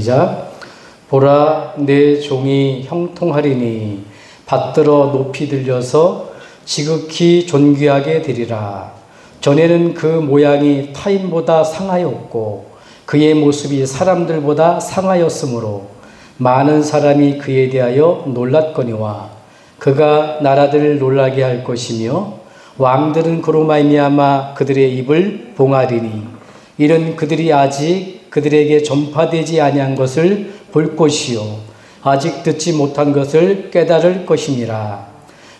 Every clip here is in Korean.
시작. 보라, 내 종이 형통하리니 받들어 높이 들려서 지극히 존귀하게 되리라. 전에는 그 모양이 타인보다 상하였고 그의 모습이 사람들보다 상하였으므로 많은 사람이 그에 대하여 놀랐거니와 그가 나라들을 놀라게 할 것이며 왕들은 그로 말미암아 그들의 입을 봉하리니 이는 그들이 아직 그들에게 전파되지 아니한 것을 볼 것이요 아직 듣지 못한 것을 깨달을 것이니라.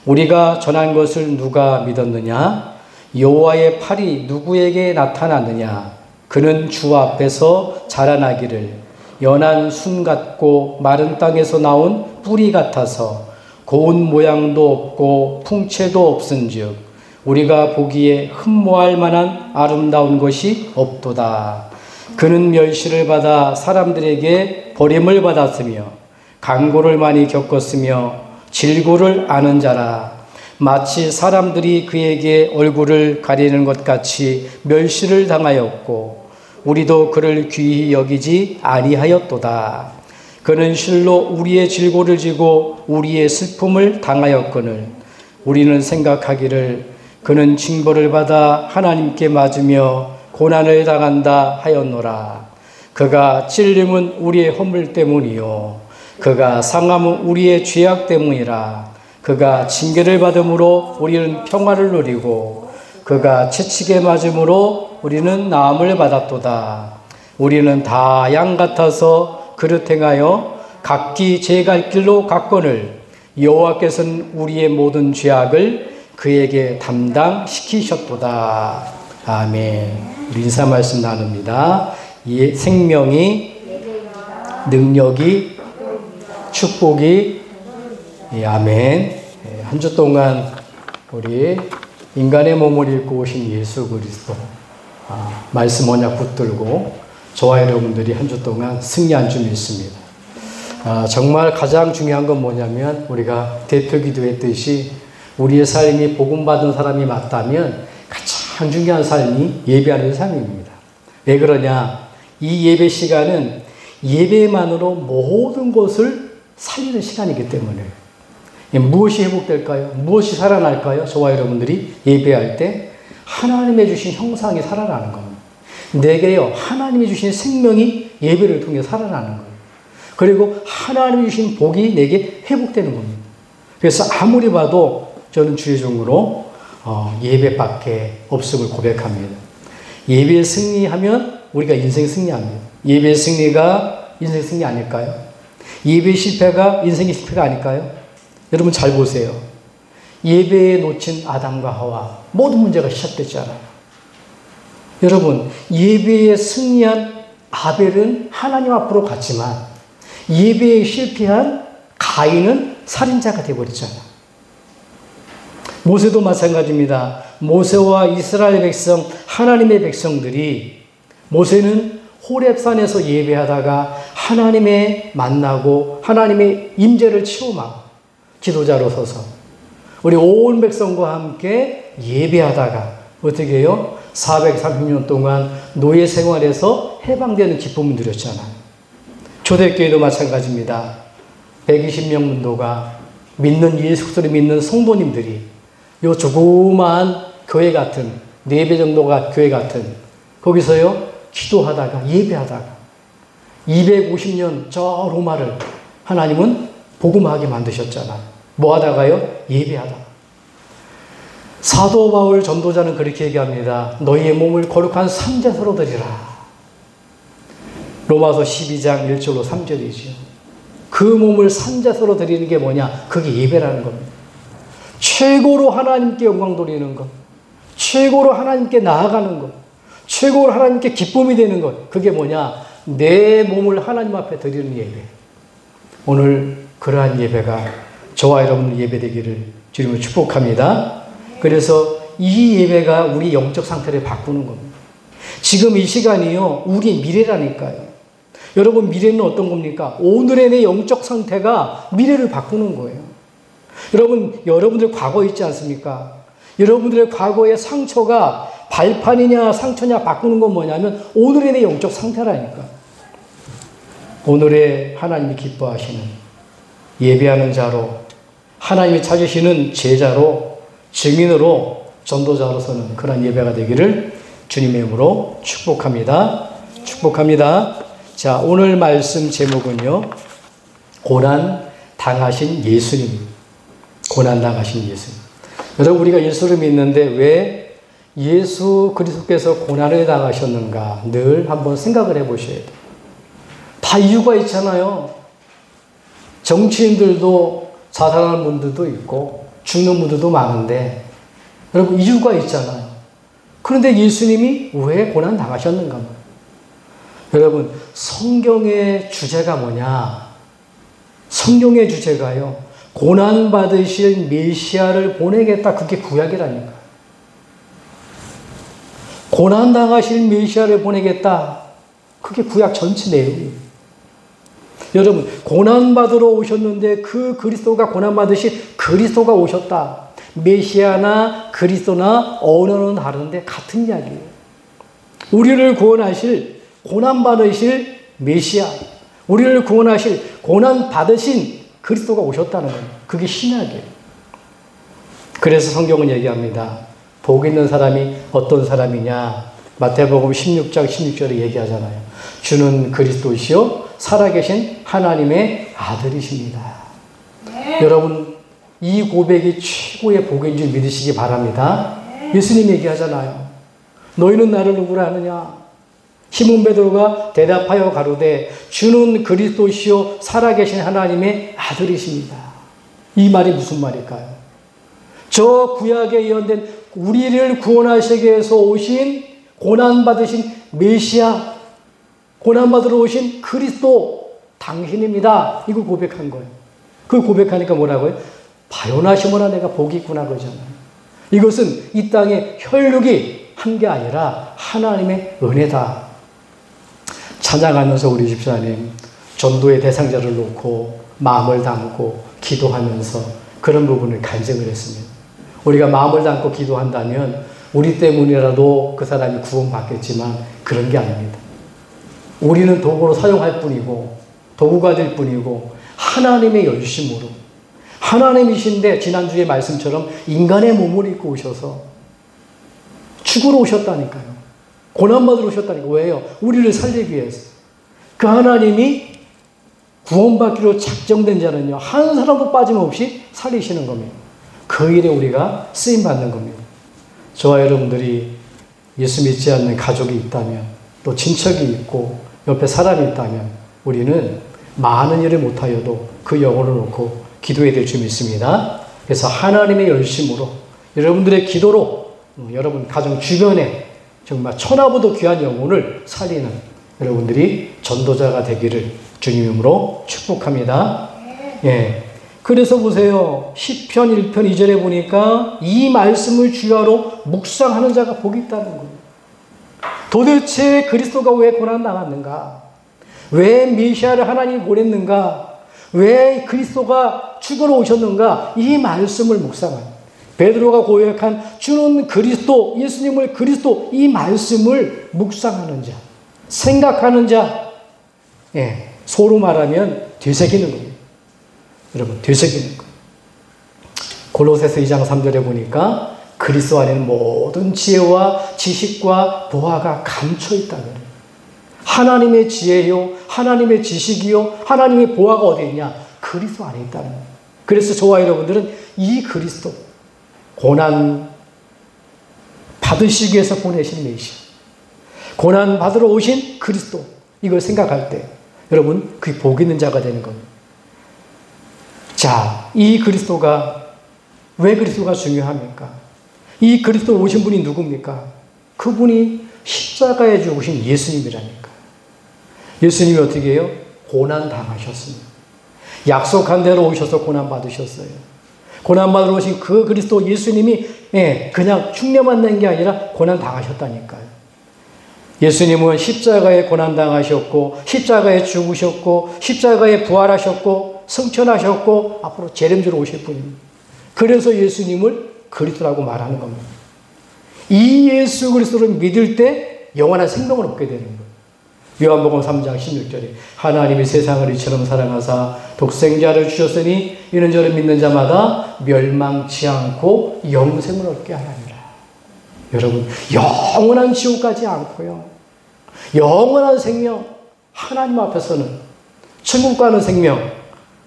우리가 전한 것을 누가 믿었느냐? 여호와의 팔이 누구에게 나타났느냐? 그는 주 앞에서 자라나기를 연한 순 같고 마른 땅에서 나온 뿌리 같아서 고운 모양도 없고 풍채도 없은즉 우리가 보기에 흠모할 만한 아름다운 것이 없도다. 그는 멸시를 받아 사람들에게 버림을 받았으며 강고를 많이 겪었으며 질고를 아는 자라. 마치 사람들이 그에게 얼굴을 가리는 것 같이 멸시를 당하였고 우리도 그를 귀히 여기지 아니하였도다. 그는 실로 우리의 질고를 지고 우리의 슬픔을 당하였거늘 우리는 생각하기를 그는 징벌을 받아 하나님께 맞으며 고난을 당한다 하였노라. 그가 찔림은 우리의 허물 때문이요 그가 상함은 우리의 죄악 때문이라. 그가 징계를 받음으로 우리는 평화를 누리고 그가 채찍에 맞음으로 우리는 나음을 받았도다. 우리는 다 양 같아서 그릇 행하여 각기 제 갈 길로 갔거늘 여호와께서는 우리의 모든 죄악을 그에게 담당시키셨도다. 아멘. 우리 인사 말씀 나눕니다. 생명이, 능력이, 축복이, 아멘. 한 주 동안 우리 인간의 몸을 입고 오신 예수 그리스도 말씀 언약 붙들고 저와 여러분들이 한 주 동안 승리한 줄 믿습니다. 정말 가장 중요한 건 뭐냐면 우리가 대표 기도했듯이 우리의 삶이 복음받은 사람이 맞다면 가장 중요한 삶이 예배하는 삶입니다. 왜 그러냐? 이 예배 시간은 예배만으로 모든 것을 살리는 시간이기 때문에 무엇이 회복될까요? 무엇이 살아날까요? 저와 여러분들이 예배할 때 하나님의 주신 형상이 살아나는 겁니다. 내게요 하나님이 주신 생명이 예배를 통해 살아나는 거예요. 그리고 하나님이 주신 복이 내게 회복되는 겁니다. 그래서 아무리 봐도 저는 주의 종으로 예배밖에 없음을 고백합니다. 예배에 승리하면 우리가 인생 승리합니다. 예배의 승리가 인생 승리 아닐까요? 예배의 실패가 인생의 실패가 아닐까요? 여러분 잘 보세요. 예배에 놓친 아담과 하와 모든 문제가 시작됐잖아요. 여러분 예배에 승리한 아벨은 하나님 앞으로 갔지만 예배에 실패한 가인은 살인자가 되어버렸잖아요. 모세도 마찬가지입니다. 모세와 이스라엘 백성, 하나님의 백성들이 모세는 호렙산에서 예배하다가 하나님의 만나고 하나님의 임재를 체험하고 지도자로 서서 우리 온 백성과 함께 예배하다가 어떻게 해요? 430년 동안 노예 생활에서 해방되는 기쁨을 누렸잖아요. 초대교회도 마찬가지입니다. 120명 문도가 믿는 예수 그리스도를 믿는 성도님들이 요 조그마한 교회 같은 4배 정도가 교회 같은 거기서요 기도하다가 예배하다가 250년 저 로마를 하나님은 복음하게 만드셨잖아요. 뭐 하다가요? 예배하다가. 사도 바울 전도자는 그렇게 얘기합니다. 너희의 몸을 거룩한 산제사로 드리라. 로마서 12장 1절로 3절이죠. 그 몸을 산제사로 드리는 게 뭐냐? 그게 예배라는 겁니다. 최고로 하나님께 영광 돌리는 것, 최고로 하나님께 나아가는 것, 최고로 하나님께 기쁨이 되는 것, 그게 뭐냐? 내 몸을 하나님 앞에 드리는 예배. 오늘 그러한 예배가 저와 여러분 예배되기를 주님을 축복합니다. 그래서 이 예배가 우리 영적 상태를 바꾸는 겁니다. 지금 이 시간이요, 우리 미래라니까요. 여러분 미래는 어떤 겁니까? 오늘의 내 영적 상태가 미래를 바꾸는 거예요. 여러분들 과거 있지 않습니까? 여러분들의 과거의 상처가 발판이냐 상처냐 바꾸는 건 뭐냐면 오늘의 내 영적 상태라니까. 오늘의 하나님이 기뻐하시는 예배하는 자로, 하나님이 찾으시는 제자로, 증인으로, 전도자로서는 그런 예배가 되기를 주님의 이름으로 축복합니다. 축복합니다. 자, 오늘 말씀 제목은요, 고난 당하신 예수님. 고난 당하신 예수님. 여러분, 우리가 예수를 믿는데 왜 예수 그리스도께서 고난을 당하셨는가 늘 한번 생각을 해보셔야 돼요. 다 이유가 있잖아요. 정치인들도 자살하는 분들도 있고 죽는 분들도 많은데 여러분, 이유가 있잖아요. 그런데 예수님이 왜 고난 당하셨는가? 여러분, 성경의 주제가 뭐냐? 성경의 주제가요, 고난 받으실 메시아를 보내겠다. 그게 구약이라니까. 고난 당하실 메시아를 보내겠다. 그게 구약 전체 내용이에요. 여러분, 고난 받으러 오셨는데 그 그리스도가 고난 받으실 그리스도가 오셨다. 메시아나 그리스도나 언어는 다른데 같은 이야기예요. 우리를 구원하실 고난 받으실 메시아, 우리를 구원하실 고난 받으신 그리스도가 오셨다는 거예요. 그게 신약이에요. 그래서 성경은 얘기합니다. 복 있는 사람이 어떤 사람이냐? 마태복음 16장 16절에 얘기하잖아요. 주는 그리스도시요 살아계신 하나님의 아들이십니다. 네. 여러분, 이 고백이 최고의 복인 줄 믿으시기 바랍니다. 네. 예수님 얘기하잖아요. 너희는 나를 누구라 하느냐? 시몬 베드로가 대답하여 가로되 주는 그리스도시요 살아계신 하나님의 아들이십니다. 이 말이 무슨 말일까요? 저 구약에 예언된 우리를 구원하시기 위해서 오신 고난받으신 메시아, 고난받으러 오신 그리스도 당신입니다. 이거 고백한 거예요. 그 고백하니까 뭐라고요? 바요나 시몬아 내가 복이 있구나 그러잖아요. 이것은 이 땅의 혈육이 한 게 아니라 하나님의 은혜다. 찬양하면서 우리 집사님 전도의 대상자를 놓고 마음을 담고 기도하면서 그런 부분을 간증을 했습니다. 우리가 마음을 담고 기도한다면 우리 때문이라도 그 사람이 구원받겠지만 그런 게 아닙니다. 우리는 도구로 사용할 뿐이고 도구가 될 뿐이고 하나님의 열심으로, 하나님이신데 지난주의 말씀처럼 인간의 몸을 입고 오셔서 죽으러 오셨다니까요. 고난받으러 오셨다니까. 왜요? 우리를 살리기 위해서. 그 하나님이 구원받기로 작정된 자는요, 한 사람도 빠짐없이 살리시는 겁니다. 그 일에 우리가 쓰임받는 겁니다. 저와 여러분들이 예수 믿지 않는 가족이 있다면, 또 친척이 있고 옆에 사람이 있다면 우리는 많은 일을 못하여도 그 영혼을 놓고 기도해야 될 줄 믿습니다. 그래서 하나님의 열심으로, 여러분들의 기도로 여러분 가정 주변에 정말 천하보다 귀한 영혼을 살리는 여러분들이 전도자가 되기를 주님 이름으로 축복합니다. 예. 그래서 보세요. 시편 1편 2절에 보니까 이 말씀을 주야로 묵상하는 자가 복이 있다는 거예요. 도대체 그리스도가 왜 고난 당했는가? 왜 메시아를 하나님이 보냈는가? 왜 그리스도가 죽으러 오셨는가? 이 말씀을 묵상하는, 베드로가 고백한 주는 그리스도, 예수님을 그리스도, 이 말씀을 묵상하는 자, 생각하는 자, 예, 소로 말하면 되새기는 겁니다. 여러분, 되새기는 거. 골로새서 2장 3절에 보니까 그리스도 안에는 모든 지혜와 지식과 보화가 감춰 있다는 거예요. 하나님의 지혜요, 하나님의 지식이요, 하나님의 보화가 어디 있냐? 그리스도 안에 있다는 거예요. 그래서 저와 여러분들은 이 그리스도, 고난 받으시기 위해서 보내신 메시아, 고난 받으러 오신 그리스도, 이걸 생각할 때 여러분, 그게 복 있는 자가 되는 겁니다. 자, 이 그리스도가, 왜 그리스도가 중요합니까? 이 그리스도 오신 분이 누굽니까? 그분이 십자가에 죽으신 예수님이라니까. 예수님이 어떻게 해요? 고난 당하셨습니다. 약속한 대로 오셔서 고난 받으셨어요. 고난 받으러 오신 그 그리스도 예수님이 그냥 흉내만 낸 게 아니라 고난 당하셨다니까요. 예수님은 십자가에 고난 당하셨고, 십자가에 죽으셨고, 십자가에 부활하셨고, 승천하셨고, 앞으로 재림주로 오실 분입니다. 그래서 예수님을 그리스도라고 말하는 겁니다. 이 예수 그리스도를 믿을 때 영원한 생명을 얻게 되는 거예요. 요한복음 3장 16절에 하나님이 세상을 이처럼 사랑하사 독생자를 주셨으니 이는 저를 믿는 자마다 멸망치 않고 영생을 얻게 하나니라. 여러분, 영원한 지옥 가지 않고요, 영원한 생명, 하나님 앞에서는 천국 가는 생명,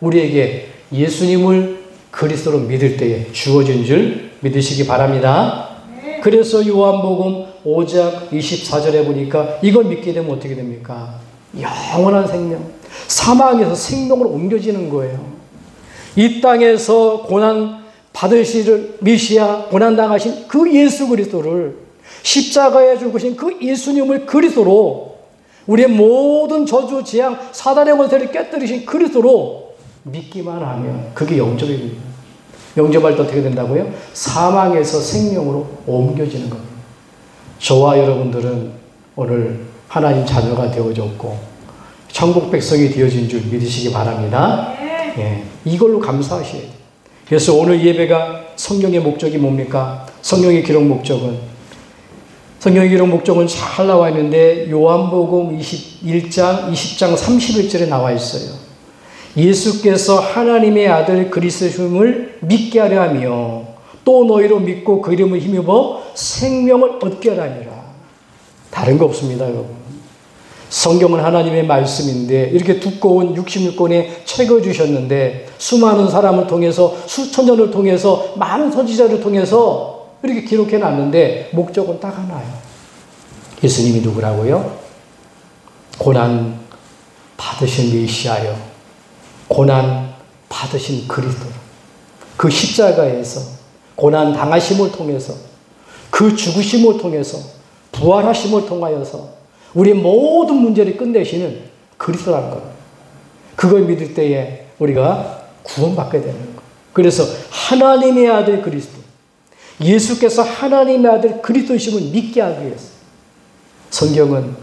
우리에게 예수님을 그리스도로 믿을 때에 주어진 줄 믿으시기 바랍니다. 그래서 요한복음 5장 24절에 보니까 이걸 믿게 되면 어떻게 됩니까? 영원한 생명, 사망에서 생명으로 옮겨지는 거예요. 이 땅에서 고난 받으실 메시아, 고난 당하신 그 예수 그리스도를, 십자가에 죽으신 그 예수님을 그리스도로, 우리의 모든 저주, 재앙, 사단의 권세를 깨뜨리신 그리스도로 믿기만 하면 그게 영접입니다. 영접할 때 어떻게 된다고요? 사망에서 생명으로 옮겨지는 겁니다. 저와 여러분들은 오늘 하나님 자녀가 되어졌고 천국 백성이 되어진 줄 믿으시기 바랍니다. 예, 이걸로 감사하셔야 돼요. 그래서 오늘 예배가 성경의 목적이 뭡니까? 성경의 기록 목적은 잘 나와 있는데 요한복음 21장 20장 31절에 나와 있어요. 예수께서 하나님의 아들 그리스도심을 믿게 하려 하며 또 너희로 믿고 그 이름을 힘입어 생명을 얻게 하라니라. 다른 거 없습니다, 여러분. 성경은 하나님의 말씀인데 이렇게 두꺼운 66권의 책을 주셨는데 수많은 사람을 통해서, 수천 년을 통해서, 많은 선지자를 통해서 이렇게 기록해 놨는데 목적은 딱 하나예요. 예수님이 누구라고요? 고난 받으신 메시아요, 고난 받으신 그리스도, 그 십자가에서 고난 당하심을 통해서, 그 죽으심을 통해서, 부활하심을 통하여서 우리 모든 문제를 끝내시는 그리스도라는 겁니다. 그걸 믿을 때에 우리가 구원받게 되는 거예요. 그래서 하나님의 아들 그리스도, 예수께서 하나님의 아들 그리스도심을 믿게 하기 위해서 성경은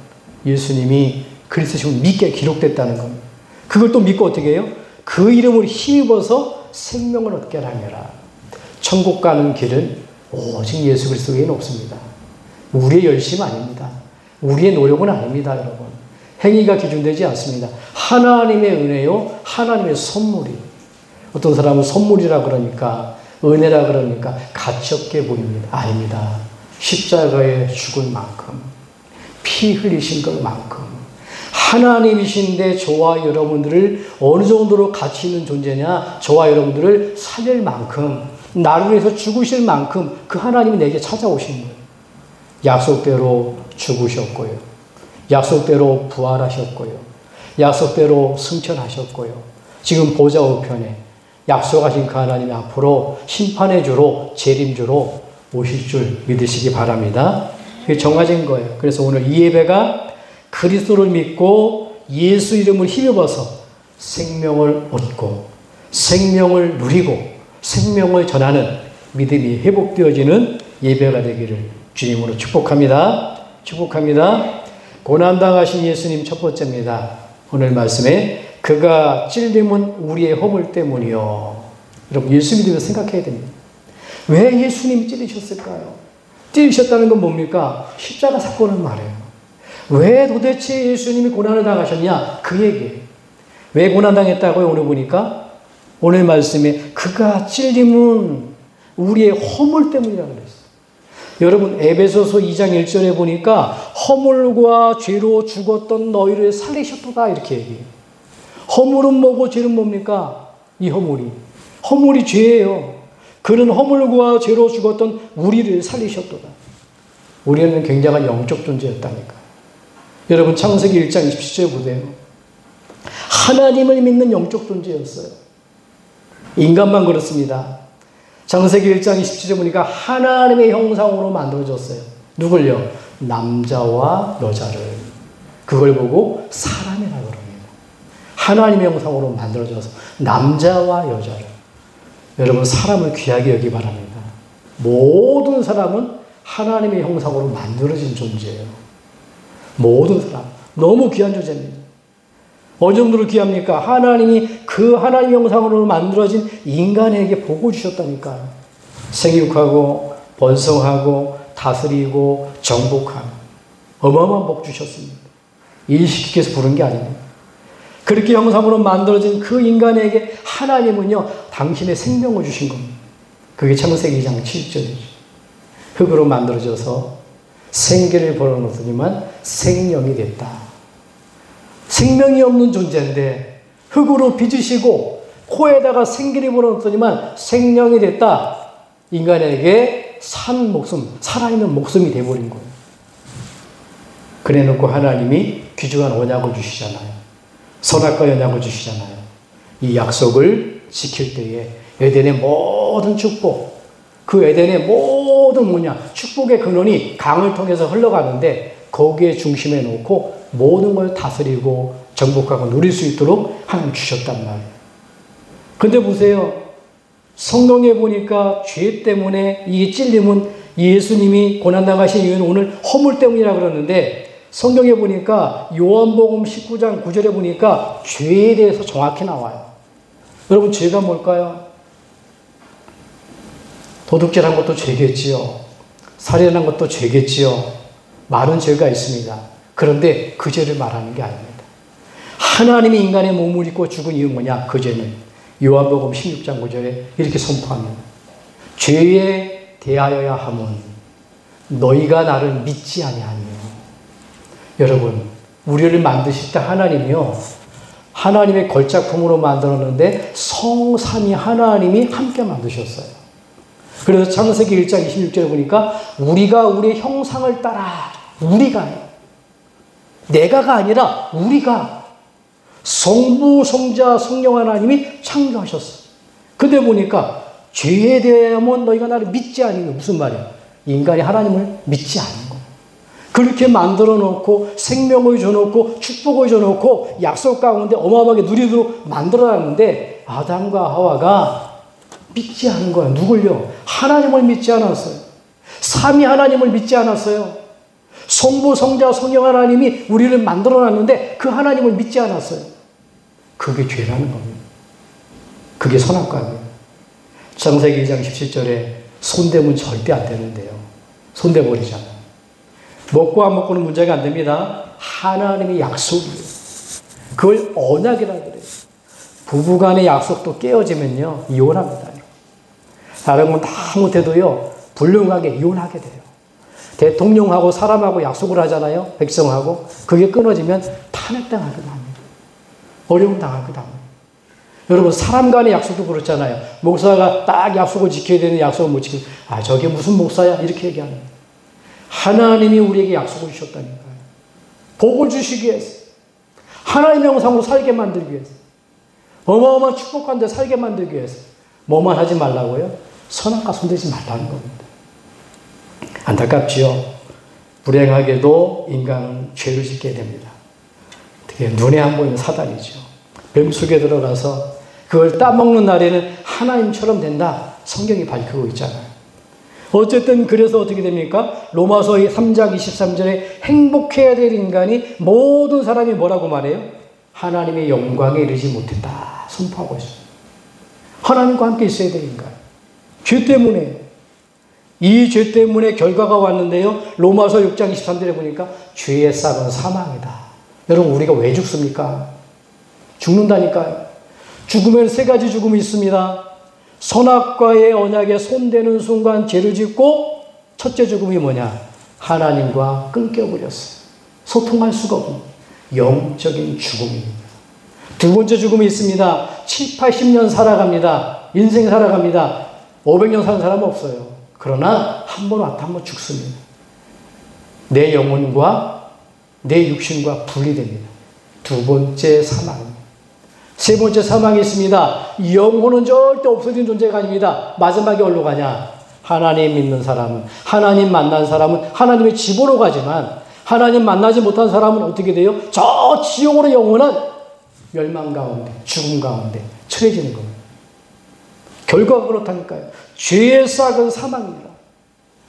예수님이 그리스도심을 믿게 기록됐다는 겁니다. 그걸 또 믿고 어떻게 해요? 그 이름을 힘입어서 생명을 얻게 하느라. 천국 가는 길은 오직 예수 그리스도 외에는 없습니다. 우리의 열심 아닙니다. 우리의 노력은 아닙니다, 여러분. 행위가 기준되지 않습니다. 하나님의 은혜요, 하나님의 선물이. 어떤 사람은 선물이라 그러니까, 은혜라 그러니까 가치없게 보입니다. 아닙니다. 십자가에 죽을 만큼, 피 흘리신 것만큼 하나님이신데 저와 여러분들을 어느 정도로 가치 있는 존재냐, 저와 여러분들을 살릴 만큼, 나를 위해서 죽으실 만큼 그 하나님이 내게 찾아오신 거예요. 약속대로 죽으셨고요, 약속대로 부활하셨고요, 약속대로 승천하셨고요, 지금 보좌 우편에 약속하신 그 하나님이 앞으로 심판의 주로, 재림주로 오실 줄 믿으시기 바랍니다. 그게 정해진 거예요. 그래서 오늘 이 예배가 그리스도를 믿고 예수 이름을 힘입어서 생명을 얻고 생명을 누리고 생명을 전하는 믿음이 회복되어지는 예배가 되기를 주님으로 축복합니다. 축복합니다. 고난당하신 예수님 첫 번째입니다. 오늘 말씀에 그가 찔림은 우리의 허물 때문이요. 여러분, 예수 믿으면서 생각해야 됩니다. 왜 예수님이 찔리셨을까요? 찔리셨다는 건 뭡니까? 십자가 사건은 말이에요. 왜 도대체 예수님이 고난을 당하셨냐? 그 얘기예요. 왜 고난당했다고요? 오늘 보니까 오늘 말씀에 그가 찔림은 우리의 허물 때문이라고 그랬어요. 여러분, 에베소서 2장 1절에 보니까 허물과 죄로 죽었던 너희를 살리셨도다 이렇게 얘기해요. 허물은 뭐고 죄는 뭡니까? 이 허물이 죄예요. 그는 허물과 죄로 죽었던 우리를 살리셨도다. 우리는 굉장한 영적 존재였다니까. 여러분, 창세기 1장 27절 보세요. 하나님을 믿는 영적 존재였어요. 인간만 그렇습니다. 창세기 1장 27절 보니까 하나님의 형상으로 만들어졌어요. 누굴요? 남자와 여자를. 그걸 보고 사람이라고 그럽니다. 하나님의 형상으로 만들어져서 남자와 여자를. 여러분, 사람을 귀하게 여기 바랍니다. 모든 사람은 하나님의 형상으로 만들어진 존재예요. 모든 사람. 너무 귀한 존재입니다. 어느 정도로 귀합니까? 하나님이 그 하나님 형상으로 만들어진 인간에게 복을 주셨다니까요. 생육하고 번성하고 다스리고 정복하는 어마어마한 복 주셨습니다. 일시키기 위해서 부른 게 아닙니다. 그렇게 형상으로 만들어진 그 인간에게 하나님은요, 당신의 생명을 주신 겁니다. 그게 창세기 2장 7절이죠. 흙으로 만들어져서 생기를 불어넣더니만 생명이 됐다. 생명이 없는 존재인데 흙으로 빚으시고 코에다가 생기를 불어넣더니만 생명이 됐다. 인간에게 산 목숨, 살아있는 목숨이 돼버린 거예요. 그래놓고 하나님이 귀중한 언약을 주시잖아요. 선악과 연약을 주시잖아요. 이 약속을 지킬 때에 에덴의 모든 축복, 그 에덴의 모든 축복의 근원이 강을 통해서 흘러가는데 거기에 중심에 놓고 모든 걸 다스리고 정복하고 누릴 수 있도록 하나님 주셨단 말이에요. 근데 보세요. 성경에 보니까 죄 때문에 이 찔림은 예수님이 고난당하신 이유는 오늘 허물 때문이라 그러는데 성경에 보니까 요한복음 19장 9절에 보니까 죄에 대해서 정확히 나와요. 여러분, 죄가 뭘까요? 도둑질한 것도 죄겠지요. 살인한 것도 죄겠지요. 많은 죄가 있습니다. 그런데 그 죄를 말하는 게 아닙니다. 하나님이 인간의 몸을 입고 죽은 이유는 뭐냐? 그 죄는 요한복음 16장 9절에 이렇게 선포합니다. 죄에 대하여야 함은 너희가 나를 믿지 아니하며. 여러분, 우리를 만드실 때 하나님이요, 하나님의 걸작품으로 만들었는데 성삼위 하나님이 함께 만드셨어요. 그래서 창세기 1장 26절에 보니까 우리가 우리의 형상을 따라, 우리가요, 내가가 아니라 우리가 성부, 성자, 성령 하나님이 창조하셨어요. 근데 보니까 죄에 대하면 너희가 나를 믿지 아니면 무슨 말이야? 인간이 하나님을 믿지 않는 거예요. 그렇게 만들어 놓고 생명을 줘놓고 축복을 줘놓고 약속 가운데 어마어마하게 누리도록 만들어놨는데 아담과 하와가 믿지 않은 거예요. 누굴요? 하나님을 믿지 않았어요. 삼위 하나님을 믿지 않았어요. 성부, 성자, 성령 하나님이 우리를 만들어놨는데 그 하나님을 믿지 않았어요. 그게 죄라는 겁니다. 그게 선악과예요. 창세기 2장 17절에 손대면 절대 안 되는데요. 손대버리잖아요. 먹고 안 먹고는 문제가 안 됩니다. 하나님의 약속이에요. 그걸 언약이라고 그래요. 부부간의 약속도 깨어지면요, 이혼합니다. 다른 건 다 못해도요, 불륜하게 이혼하게 돼요. 대통령하고 사람하고 약속을 하잖아요. 백성하고. 그게 끊어지면 탄핵당하기도 합니다. 어려움 당하기도 합니다. 여러분, 사람 간의 약속도 그렇잖아요. 목사가 딱 약속을 지켜야 되는 약속을 못 지키고, 아, 저게 무슨 목사야? 이렇게 얘기하는. 하나님이 우리에게 약속을 주셨다니까요. 복을 주시기 위해서. 하나님의 형상으로 살게 만들기 위해서. 어마어마한 축복한 데 살게 만들기 위해서. 뭐만 하지 말라고요? 선악과 손대지 말라는 겁니다. 안타깝지요. 불행하게도 인간은 죄를 짓게 됩니다. 어떻게 눈에 안 보이는 사단이죠. 뱀 속에 들어가서 그걸 따먹는 날에는 하나님처럼 된다. 성경이 밝히고 있잖아요. 어쨌든 그래서 어떻게 됩니까? 로마서 3장 23절에 행복해야 될 인간이 모든 사람이 뭐라고 말해요? 하나님의 영광에 이르지 못했다. 선포하고 있어요. 하나님과 함께 있어야 될 인간. 죄 때문에. 이 죄 때문에 결과가 왔는데요. 로마서 6장 23절에 보니까 죄의 싹은 사망이다. 여러분, 우리가 왜 죽습니까? 죽는다니까요. 죽으면 세 가지 죽음이 있습니다. 선악과의 언약에 손대는 순간 죄를 짓고 첫째 죽음이 뭐냐? 하나님과 끊겨버렸어요. 소통할 수가 없는 영적인 죽음입니다. 두 번째 죽음이 있습니다. 7, 80년 살아갑니다. 인생 살아갑니다. 500년 사는 사람은 없어요. 그러나 한 번 왔다 한 번 죽습니다. 내 영혼과 내 육신과 분리됩니다. 두 번째 사망입니다. 세 번째 사망이 있습니다. 영혼은 절대 없어진 존재가 아닙니다. 마지막에 어디로 가냐? 하나님 믿는 사람은, 하나님 만난 사람은 하나님의 집으로 가지만 하나님 만나지 못한 사람은 어떻게 돼요? 저 지옥으로 영혼은 멸망 가운데, 죽음 가운데 처해지는 겁니다. 결과가 그렇다니까요. 죄의 싹은 사망입니다.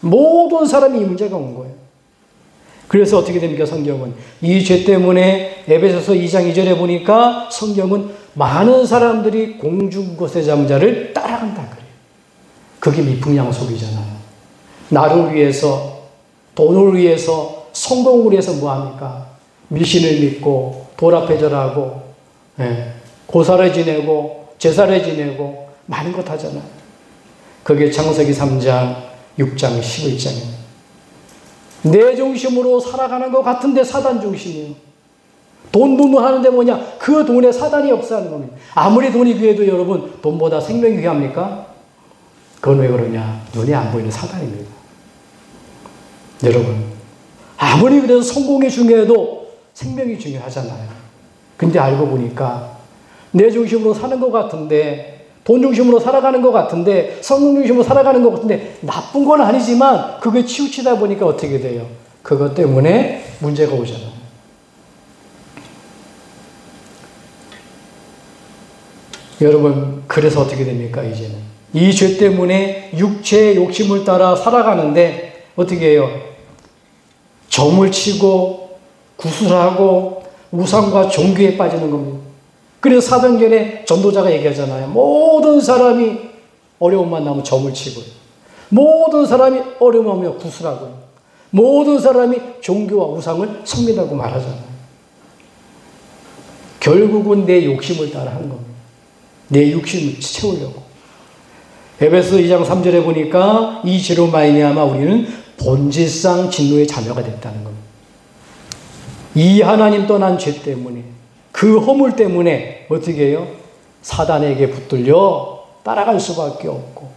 모든 사람이 이 문제가 온 거예요. 그래서 어떻게 됩니까? 성경은 이 죄 때문에 에베소서 2장 2절에 보니까 성경은 많은 사람들이 공중곳의 잠자를 따라간다 그래요. 그게 미풍양속이잖아요. 나를 위해서, 돈을 위해서, 성공을 위해서 뭐합니까? 미신을 믿고 돌 앞에 절하고 고사를 지내고 제사를 지내고 많은 것 하잖아요. 그게 창세기 3장, 6장, 11장입니다. 내 중심으로 살아가는 것 같은데 사단 중심이에요. 돈 하는데 뭐냐? 그 돈에 사단이 역사하는 겁니다. 아무리 돈이 귀해도 여러분 돈보다 생명이 귀합니까? 그건 왜 그러냐? 눈에 안 보이는 사단입니다. 여러분 아무리 그래도 성공이 중요해도 생명이 중요하잖아요. 근데 알고 보니까 내 중심으로 사는 것 같은데 돈 중심으로 살아가는 것 같은데 성공 중심으로 살아가는 것 같은데 나쁜 건 아니지만 그게 치우치다 보니까 어떻게 돼요? 그것 때문에 문제가 오잖아요. 여러분 그래서 어떻게 됩니까? 이제는 이 죄 때문에 육체의 욕심을 따라 살아가는데 어떻게 해요? 점을 치고 구술하고 우상과 종교에 빠지는 겁니다. 그래서 사도행전에 전도자가 얘기하잖아요. 모든 사람이 어려움만 나면 점을 치고요. 모든 사람이 어려움하며 구술하고요. 모든 사람이 종교와 우상을 섬긴다고 말하잖아요. 결국은 내 욕심을 따라 하는 겁니다. 내 욕심을 채우려고. 에베소 2장 3절에 보니까 이 죄로 말미암아 우리는 본질상 진노의 자녀가 됐다는 겁니다. 이 하나님 떠난 죄 때문에 그 허물 때문에 어떻게 해요? 사단에게 붙들려 따라갈 수밖에 없고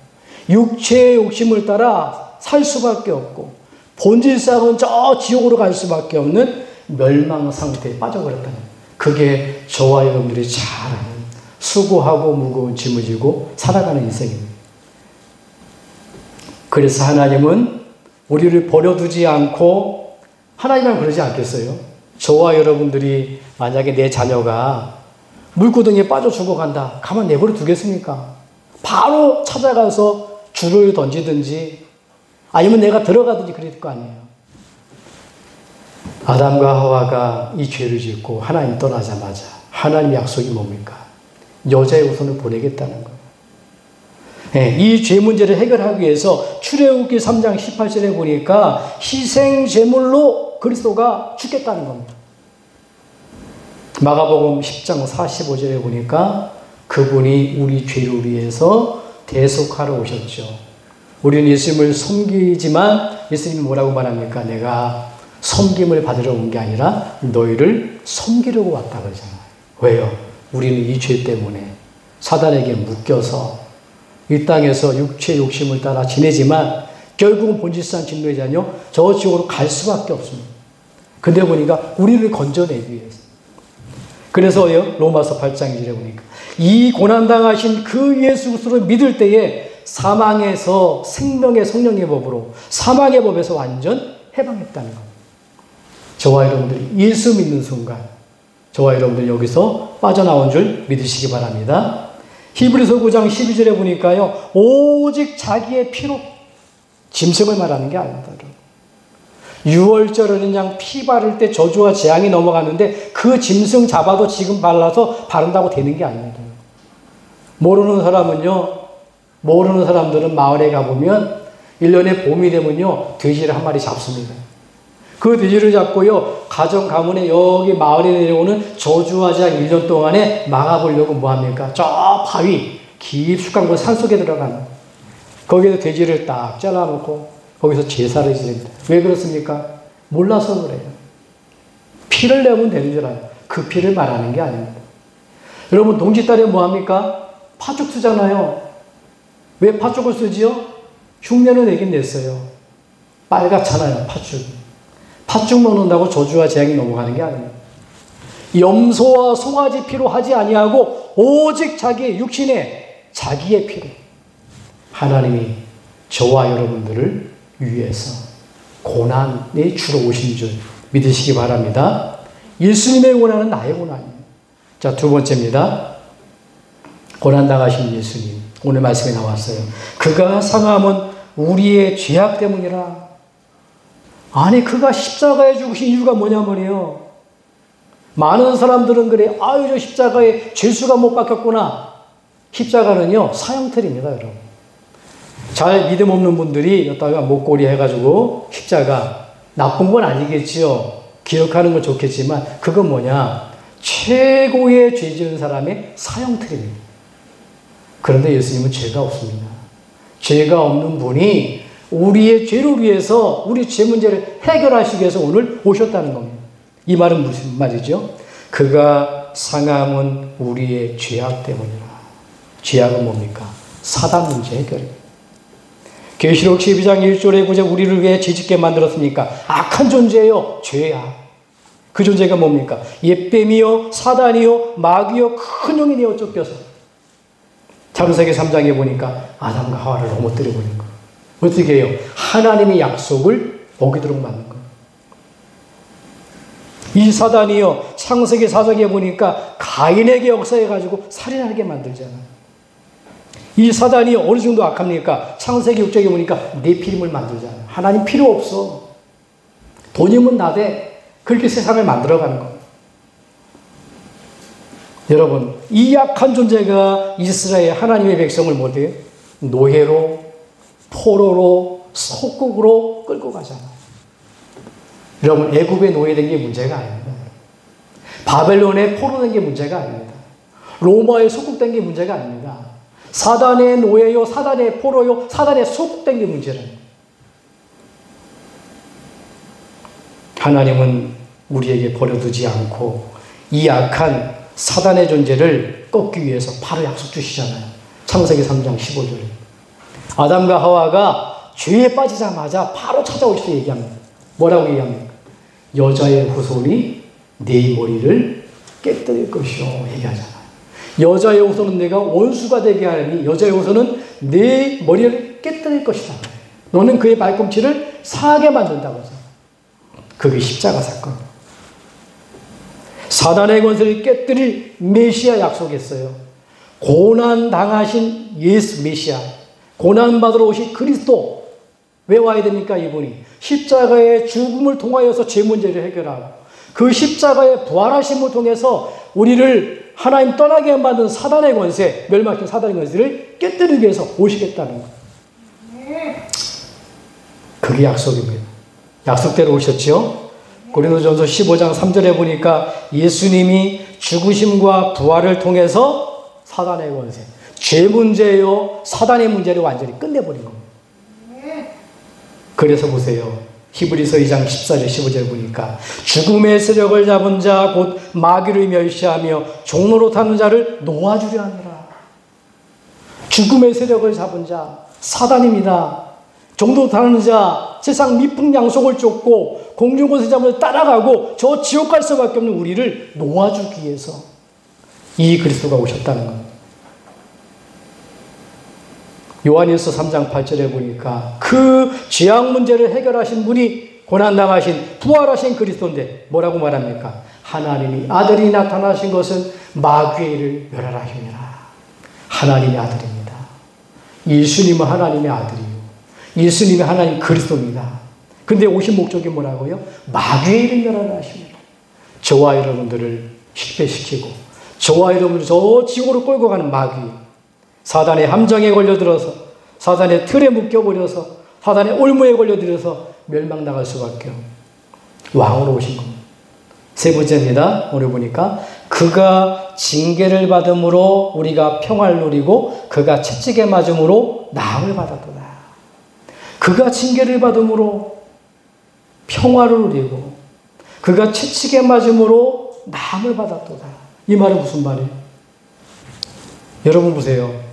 육체의 욕심을 따라 살 수밖에 없고 본질상은 저 지옥으로 갈 수밖에 없는 멸망 상태에 빠져버렸다는 거예요. 그게 저와 여러분들이 잘 아는 수고하고 무거운 짐을 지고 살아가는 인생입니다. 그래서 하나님은 우리를 버려두지 않고 하나님은 그러지 않겠어요? 저와 여러분들이 만약에 내 자녀가 물구덩이에 빠져 죽어간다. 가만 내버려 두겠습니까? 바로 찾아가서 줄을 던지든지 아니면 내가 들어가든지 그럴 거 아니에요. 아담과 하와가 이 죄를 짓고 하나님 떠나자마자 하나님 약속이 뭡니까? 여자의 후손을 보내겠다는 거예요. 이 죄 문제를 해결하기 위해서 출애굽기 3장 18절에 보니까 희생 제물로 그리스도가 죽겠다는 겁니다. 마가복음 10장 45절에 보니까 그분이 우리 죄를 위해서 대속하러 오셨죠. 우리는 예수님을 섬기지만 예수님이 뭐라고 말합니까? 내가 섬김을 받으러 온 게 아니라 너희를 섬기려고 왔다 그러잖아요. 왜요? 우리는 이 죄 때문에 사단에게 묶여서 이 땅에서 육체의 욕심을 따라 지내지만 결국은 본질상 진노의 자녀 저 지옥으로 갈 수밖에 없습니다. 근데 보니까 우리를 건져내기 위해서. 그래서요 로마서 8장 2절에 보니까 이 고난당하신 그 예수 그리스도를 믿을 때에 사망에서 생명의 성령의 법으로 사망의 법에서 완전 해방했다는 겁니다. 저와 여러분들이 예수 믿는 순간 저와 여러분들 여기서 빠져나온 줄 믿으시기 바랍니다. 히브리서 9장 12절에 보니까요. 오직 자기의 피로 짐승을 말하는 게 아니다. 6월절 어린 양 피 바를 때 저주와 재앙이 넘어가는데 그 짐승 잡아도 지금 발라서 바른다고 되는 게 아닙니다. 모르는 사람들은 마을에 가보면 1년에 봄이 되면요. 돼지를 한 마리 잡습니다. 그 돼지를 잡고요. 가정 가문에 여기 마을에 내려오는 저주와 재앙 1년 동안에 막아보려고 뭐합니까? 저 바위 깊숙한 곳 산속에 들어가는 거기에서 돼지를 딱 잘라놓고 거기서 제사를 지냅니다. 왜 그렇습니까? 몰라서 그래요. 피를 내면 되는 줄 알아요. 그 피를 말하는 게 아닙니다. 여러분 동짓달에 뭐합니까? 팥죽 쓰잖아요. 왜 팥죽을 쓰지요? 흉내는 내긴 냈어요. 빨갛잖아요. 팥죽 먹는다고 저주와 재앙이 넘어가는 게 아닙니다. 염소와 송아지 피로 하지 아니하고 오직 자기의 육신에 자기의 피로 하나님이 저와 여러분들을 위해서 고난의 주로 오신 줄 믿으시기 바랍니다. 예수님의 고난은 나의 고난이에요. 자, 두 번째입니다. 고난당하신 예수님. 오늘 말씀에 나왔어요. 그가 상함은 우리의 죄악 때문이라. 아니 그가 십자가에 죽으신 이유가 뭐냐면요. 많은 사람들은 그래. 아유 저 십자가에 죄수가 못 박혔구나. 십자가는요. 사형틀입니다. 여러분. 잘 믿음 없는 분들이 여기다가 목걸이 해가지고 십자가 나쁜 건 아니겠지요. 기억하는 건 좋겠지만 그건 뭐냐? 최고의 죄 지은 사람의 사형 틀입니다. 그런데 예수님은 죄가 없습니다. 죄가 없는 분이 우리의 죄를 위해서 우리 죄 문제를 해결하시기 위해서 오늘 오셨다는 겁니다. 이 말은 무슨 말이죠? 그가 상함은 우리의 죄악 때문이라. 죄악은 뭡니까? 사단 문제 해결입니다. 계시록 12장 1절에 구제 우리를 왜 죄짓게 만들었습니까? 악한 존재예요. 죄야. 그 존재가 뭡니까? 옛뱀이요, 사단이요, 마귀요, 큰 용이 되어 쫓겨서. 창세기 3장에 보니까 아담과 하와를 넘어뜨려 버린 거예요. 어떻게 해요? 하나님의 약속을 어기도록 만든 거예요. 이 사단이요, 창세기 4장에 보니까 가인에게 역사해가지고 살인하게 만들잖아요. 이 사단이 어느 정도 악합니까? 창세기 6장에 보니까 네피림을 만들잖아요. 하나님 필요 없어. 돈이면 나대. 그렇게 세상을 만들어가는 겁니다. 여러분, 이 약한 존재가 이스라엘 하나님의 백성을 못해요? 노예로, 포로로, 속국으로 끌고 가잖아요. 여러분, 애굽의 노예된 게 문제가 아닙니다. 바벨론의 포로된 게 문제가 아닙니다. 로마의 속국된 게 문제가 아닙니다. 사단의 노예요, 사단의 포로요, 사단의 속국된 게 문제라는 하나님은 우리에게 버려두지 않고 이 악한 사단의 존재를 꺾기 위해서 바로 약속 주시잖아요. 창세기 3장 15절에. 아담과 하와가 죄에 빠지자마자 바로 찾아오셔서 얘기합니다. 뭐라고 얘기합니까? 여자의 후손이 네 머리를 깨뜨릴 것이요. 얘기하잖아요. 여자의 후손은 내가 원수가 되게 하니 여자의 후손은 네 머리를 깨뜨릴 것이다. 너는 그의 발꿈치를 상하게 만든다고 하잖아요. 그게 십자가 사건. 사단의 권세를 깨뜨릴 메시아 약속했어요. 고난 당하신 예수 메시아. 고난 받으러 오신 그리스도. 왜 와야 됩니까? 이분이 십자가의 죽음을 통하여서 죄 문제를 해결하고 그 십자가의 부활하심을 통해서 우리를 하나님 떠나게 만든 사단의 권세, 멸망시킨 사단의 권세를 깨뜨리기 위해서 오시겠다는 거예요. 그게 약속입니다. 약속대로 오셨죠? 고린도전서 15장 3절에 보니까 예수님이 죽으심과 부활을 통해서 사단의 권세, 죄 문제요, 사단의 문제를 완전히 끝내버린 겁니다. 그래서 보세요. 히브리서 2장 14절 15절 보니까 죽음의 세력을 잡은 자 곧 마귀를 멸시하며 종로로 타는 자를 놓아주려 하느라. 죽음의 세력을 잡은 자 사단입니다. 종로 타는 자 세상 미풍양속을 쫓고 공중권세 잡을 따라가고 저 지옥 갈 수밖에 없는 우리를 놓아주기 위해서 이 그리스도가 오셨다는 겁니다. 요한일서 3장 8절에 보니까 그 죄악 문제를 해결하신 분이 고난당하신 부활하신 그리스도인데 뭐라고 말합니까? 하나님이 아들이 나타나신 것은 마귀의 일을 멸하라 힘이라. 하나님의 아들입니다. 예수님은 하나님의 아들이요. 예수님이 하나님 그리스도입니다. 근데 오신 목적이 뭐라고요? 마귀의 일을 멸하라 하십니다. 저와 여러분들을 실패시키고 저와 여러분을 저 지옥으로 끌고 가는 마귀, 사단의 함정에 걸려들어서 사단의 틀에 묶여버려서 사단의 올무에 걸려들어서 멸망당할 수밖에 없는 왕으로 오신 겁니다. 세 번째입니다. 오늘 보니까 그가 징계를 받음으로 우리가 평화를 누리고 그가 채찍에 맞음으로 나음을 받았도다. 그가 징계를 받음으로 평화를 누리고 그가 채찍에 맞음으로 나음을 받았도다. 이 말은 무슨 말이에요? 여러분 보세요.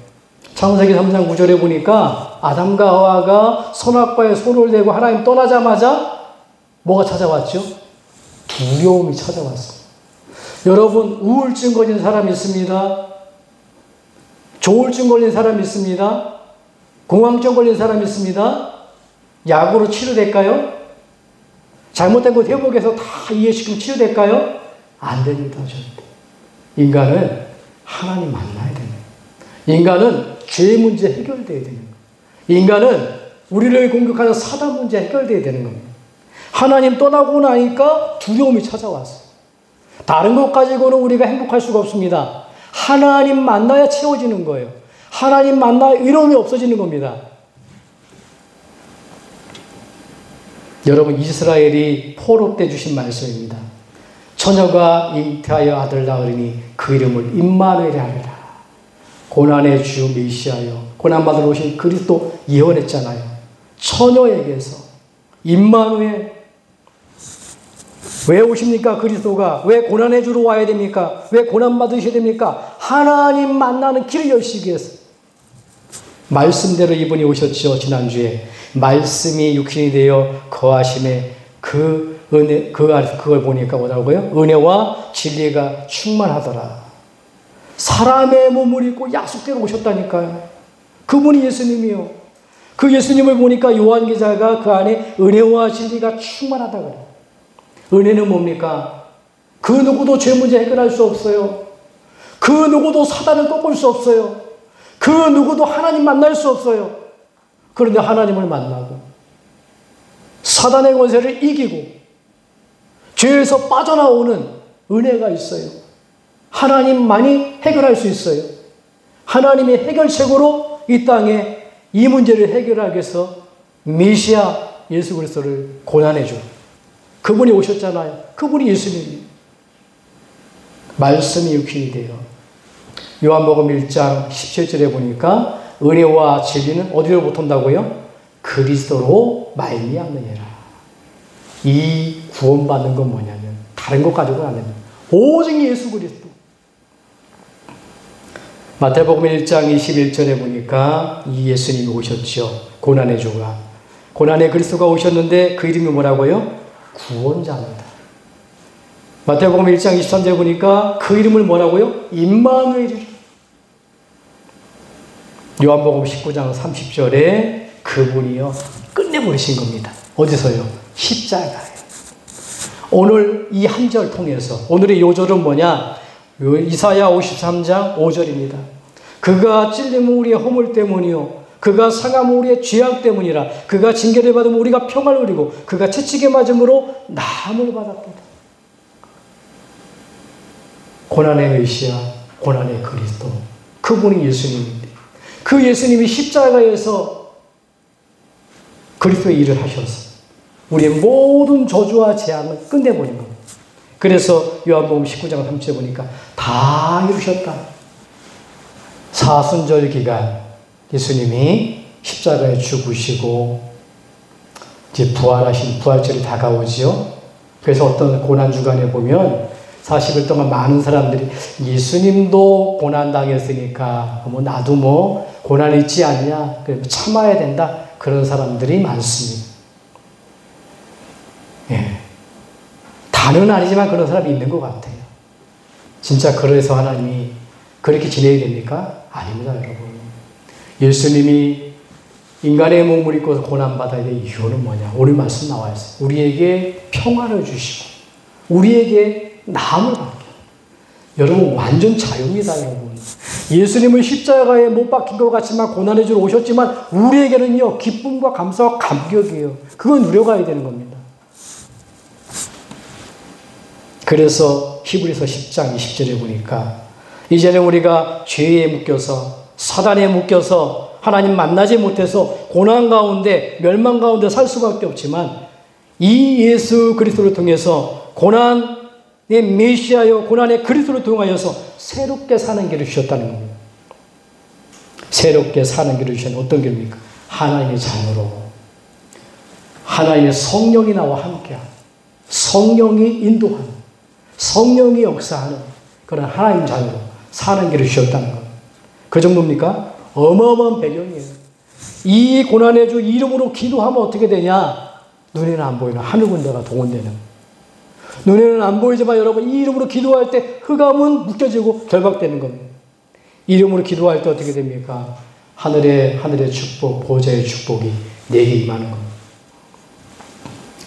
창세기 3장 9절에 보니까 아담과 하와가 선악과에 손을 대고 하나님 떠나자마자 뭐가 찾아왔죠? 두려움이 찾아왔어요. 여러분 우울증 걸린 사람 있습니다. 조울증 걸린 사람 있습니다. 공황증 걸린 사람 있습니다. 약으로 치료될까요? 잘못된 것 회복해서 다 이해시키면 치료될까요? 안 됩니다. 절대. 인간은 하나님 만나야 됩니다. 인간은 죄 문제 해결돼야 되는 거예요. 인간은 우리를 공격하는 사단 문제 해결돼야 되는 겁니다. 하나님 떠나고 나니까 두려움이 찾아왔어요. 다른 것 가지고는 우리가 행복할 수가 없습니다. 하나님 만나야 채워지는 거예요. 하나님 만나야 의로움이 없어지는 겁니다. 여러분, 이스라엘이 포로 때 주신 말씀입니다. 처녀가 잉태하여 아들 낳으리니 그 이름을 임마누엘 하리라. 고난의 주 메시아여, 고난받으러 오신 그리스도 예언했잖아요. 처녀에게서 임마누엘. 왜 오십니까? 그리스도가 왜 고난의 주로 와야 됩니까? 왜 고난 받으셔야 됩니까? 하나님 만나는 길을 여시기 위해서. 말씀대로 이분이 오셨죠. 지난주에 말씀이 육신이 되어 거하심에 그 은혜, 그걸 보니까 뭐라고요? 은혜와 진리가 충만하더라. 사람의 몸을 입고 약속대로 오셨다니까요. 그분이 예수님이요. 그 예수님을 보니까 요한 기자가 그 안에 은혜와 진리가 충만하다 그래요. 은혜는 뭡니까? 그 누구도 죄 문제 해결할 수 없어요. 그 누구도 사단을 꺾을 수 없어요. 그 누구도 하나님 만날 수 없어요. 그런데 하나님을 만나고 사단의 권세를 이기고 죄에서 빠져나오는 은혜가 있어요. 하나님만이 해결할 수 있어요. 하나님의 해결책으로 이 땅에 이 문제를 해결하기 위해서 메시아 예수 그리스도를 고난해 줘. 그분이 오셨잖아요. 그분이 예수님이에요. 말씀이 육신이 돼요. 요한복음 1장 17절에 보니까 은혜와 진리는 어디로부터 온다고요? 그리스도로 말미암느니라. 이 구원받는 건 뭐냐면 다른 것 가지고는 안 됩니다. 오직 예수 그리스도. 마태복음 1장 21절에 보니까 이 예수님이 오셨죠. 고난의 주가. 고난의 그리스도가 오셨는데 그 이름이 뭐라고요? 구원자입니다. 마태복음 1장 23절에 보니까 그 이름을 뭐라고요? 임마누엘이라. 요한복음 19장 30절에 그분이요 끝내버리신 겁니다. 어디서요? 십자가예요. 오늘 이 한 절 통해서 오늘의 요절은 뭐냐? 이사야 53장 5절입니다. 그가 찔림은 우리의 허물 때문이요 그가 상함은 우리의 죄악 때문이라. 그가 징계를 받으면 우리가 평안을 누리고 그가 채찍에 맞음으로 나음을 받았다. 고난의 메시아, 고난의 그리스도, 그분이 예수님인데 그 예수님이 십자가에서 그리스도의 일을 하셔서 우리의 모든 저주와 재앙을 끝내버린 겁니다. 그래서 요한복음 19장 3절에 보니까 다 이루셨다. 사순절 기간 예수님이 십자가에 죽으시고 이제 부활하신 부활절이 다가오죠. 그래서 어떤 고난 주간에 보면 40일 동안 많은 사람들이 예수님도 고난당했으니까 뭐 나도 뭐 고난 있지 않냐, 참아야 된다, 그런 사람들이 많습니다. 예. 다는 아니지만 그런 사람이 있는 것 같아요. 진짜 그래서 하나님이 그렇게 지내야 됩니까? 아닙니다, 여러분. 예수님이 인간의 몸을 입고서 고난받아야 될 이유는 뭐냐? 오늘 말씀 나와 있어요. 우리에게 평화를 주시고 우리에게 나음을 받게. 여러분 완전 자유입니다, 여러분. 예수님은 십자가에 못 박힌 것 같지만 고난의 주로 오셨지만 우리에게는요 기쁨과 감사와 감격이에요. 그걸 누려가야 되는 겁니다. 그래서 히브리서 10장 20절에 보니까 이제는 우리가 죄에 묶여서 사단에 묶여서 하나님 만나지 못해서 고난 가운데 멸망 가운데 살 수밖에 없지만 이 예수 그리스도를 통해서 고난의 메시아요 고난의 그리스도를 통하여서 새롭게 사는 길을 주셨다는 겁니다. 새롭게 사는 길을 주셨는 어떤 길입니까? 하나님의 자녀로 하나님의 성령이 나와 함께하는 성령이 인도하는 성령이 역사하는 그런 하나님 자녀로 사는 길을 주셨다는 것. 그 정도입니까? 어마어마한 배경이에요. 이 고난의 주 이름으로 기도하면 어떻게 되냐? 눈에는 안 보이는 하늘 군대가 동원되는. 눈에는 안 보이지만 여러분 이 이름으로 기도할 때 흑암은 묶여지고 결박되는 겁니다. 이름으로 기도할 때 어떻게 됩니까? 하늘의 축복, 보좌의 축복이 내게 임하는 겁니다.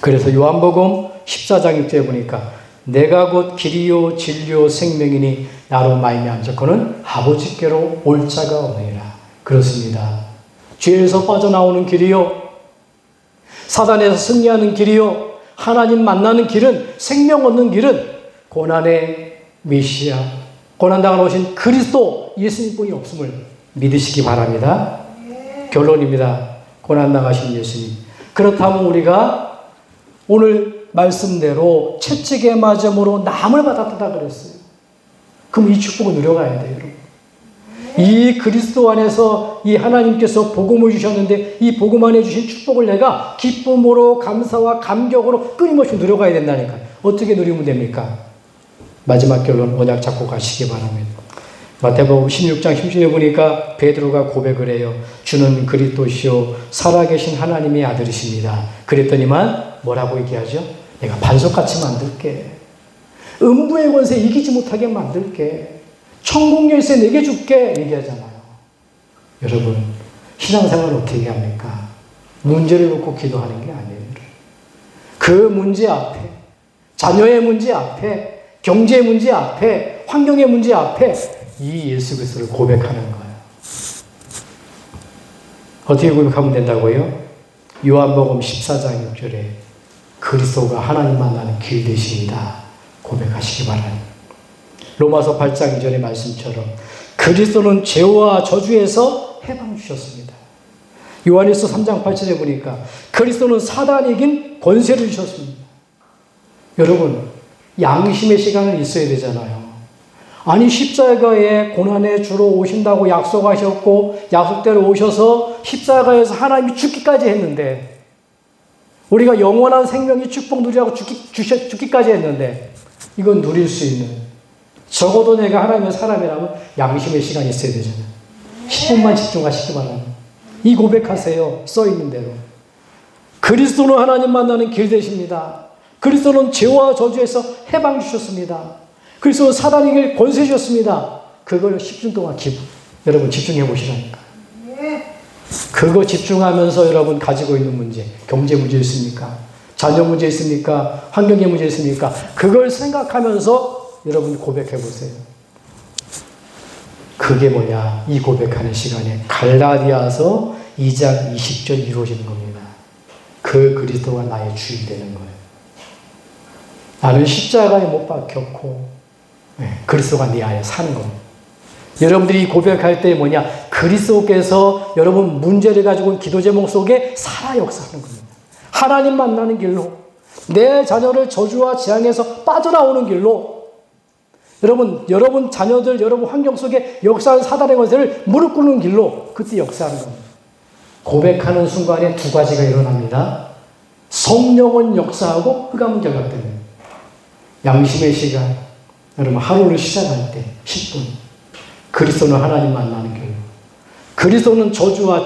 그래서 요한복음 14장 6절에 보니까 내가 곧 길이요 진리요 생명이니 나로 말미암아 그는 아버지께로 올 자가 없느니라. 그렇습니다. 죄에서 빠져나오는 길이요 사단에서 승리하는 길이요 하나님 만나는 길은 생명 얻는 길은 고난의 메시아 고난당하러 오신 그리스도 예수님뿐이 없음을 믿으시기 바랍니다. 결론입니다. 고난당하신 예수님. 그렇다면 우리가 오늘 말씀대로 채찍에 맞음으로 남을 받았다 그랬어요. 그럼 이 축복을 누려가야 돼요, 여러분. 이 그리스도 안에서 이 하나님께서 복음을 주셨는데 이 복음 안에 주신 축복을 내가 기쁨으로 감사와 감격으로 끊임없이 누려가야 된다니까요. 어떻게 누리면 됩니까? 마지막 결론 언약 잡고 가시기 바랍니다. 마태복음 16장 16절에 보니까 베드로가 고백을 해요. 주는 그리스도시요 살아계신 하나님의 아들이십니다. 그랬더니만 뭐라고 얘기하죠? 내가 반석같이 만들게. 음부의 권세 이기지 못하게 만들게. 천국 열쇠 내게 줄게 얘기하잖아요. 여러분 신앙생활을 어떻게 합니까? 문제를 놓고 기도하는 게 아니에요. 그 문제 앞에, 자녀의 문제 앞에, 경제의 문제 앞에, 환경의 문제 앞에 이 예수 그리스도를 고백하는 거예요. 어떻게 고백하면 된다고요? 요한복음 14장 6절에 그리스도가 하나님 만나는 길 되십니다. 고백하시기 바랍니다. 로마서 8장 2절의 말씀처럼 그리스도는 죄와 저주에서 해방 주셨습니다. 요한일서 3장 8절에 보니까 그리스도는 사단이 이긴 권세를 주셨습니다. 여러분 양심의 시간은 있어야 되잖아요. 아니 십자가의 고난의 주로 오신다고 약속하셨고 약속대로 오셔서 십자가에서 하나님이 죽기까지 했는데 우리가 영원한 생명이 축복 누리라고 죽기까지 했는데 이건 누릴 수 있는 적어도 내가 하나님의 사람이라면 양심의 시간이 있어야 되잖아요. 10분만 집중하시기 바랍니다. 이 고백하세요. 써있는 대로. 그리스도는 하나님 만나는 길 되십니다. 그리스도는 죄와 저주에서 해방 주셨습니다. 그리스도는 사단에게 권세 주셨습니다. 그걸 10분 동안 여러분 집중해 보시라니까. 그거 집중하면서 여러분 가지고 있는 문제, 경제 문제 있습니까? 자녀 문제 있습니까? 환경의 문제 있습니까? 그걸 생각하면서 여러분 고백해 보세요. 그게 뭐냐? 이 고백하는 시간에 갈라디아서 2장 20절 이루어지는 겁니다. 그 그리스도가 나의 주인 되는 거예요. 나는 십자가에 못 박혔고 그리스도가 네 안에 사는 겁니다. 여러분들이 이 고백할 때 뭐냐? 그리스도께서 여러분 문제를 가지고 온 기도 제목 속에 살아 역사하는 겁니다. 하나님 만나는 길로 내 자녀를 저주와 재앙에서 빠져나오는 길로 여러분 자녀들, 여러분 환경 속에 역사하는 사단의 권세를 무릎 꿇는 길로 그때 역사하는 겁니다. 고백하는 순간에 두 가지가 일어납니다. 성령은 역사하고 흑암은 결박됩니다. 양심의 시간, 여러분 하루를 시작할 때 10분 그리스도는 하나님 만나는 길로 그리스도는 저주와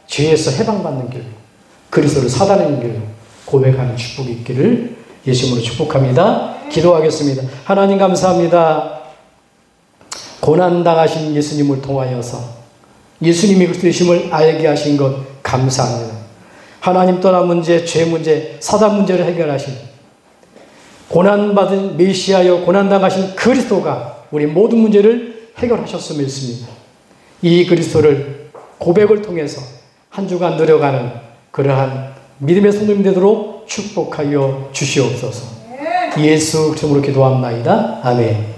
죄에서 해방받는 길로 그리스도를 사단의 길로 고백하는 축복이 있기를 예수님으로 축복합니다. 기도하겠습니다. 하나님 감사합니다. 고난당하신 예수님을 통하여서 예수님이 그리스도이심을 알게 하신 것 감사합니다. 하나님 떠난 문제, 죄 문제, 사단 문제를 해결하신 고난받은 메시아여 고난당하신 그리스도가 우리 모든 문제를 해결하셨음을 믿습니다. 이 그리스도를 고백을 통해서 한 주간 누려가는 그러한 믿음의 성도님 되도록 축복하여 주시옵소서. 예수 그리스도로 기도합나이다. 아멘.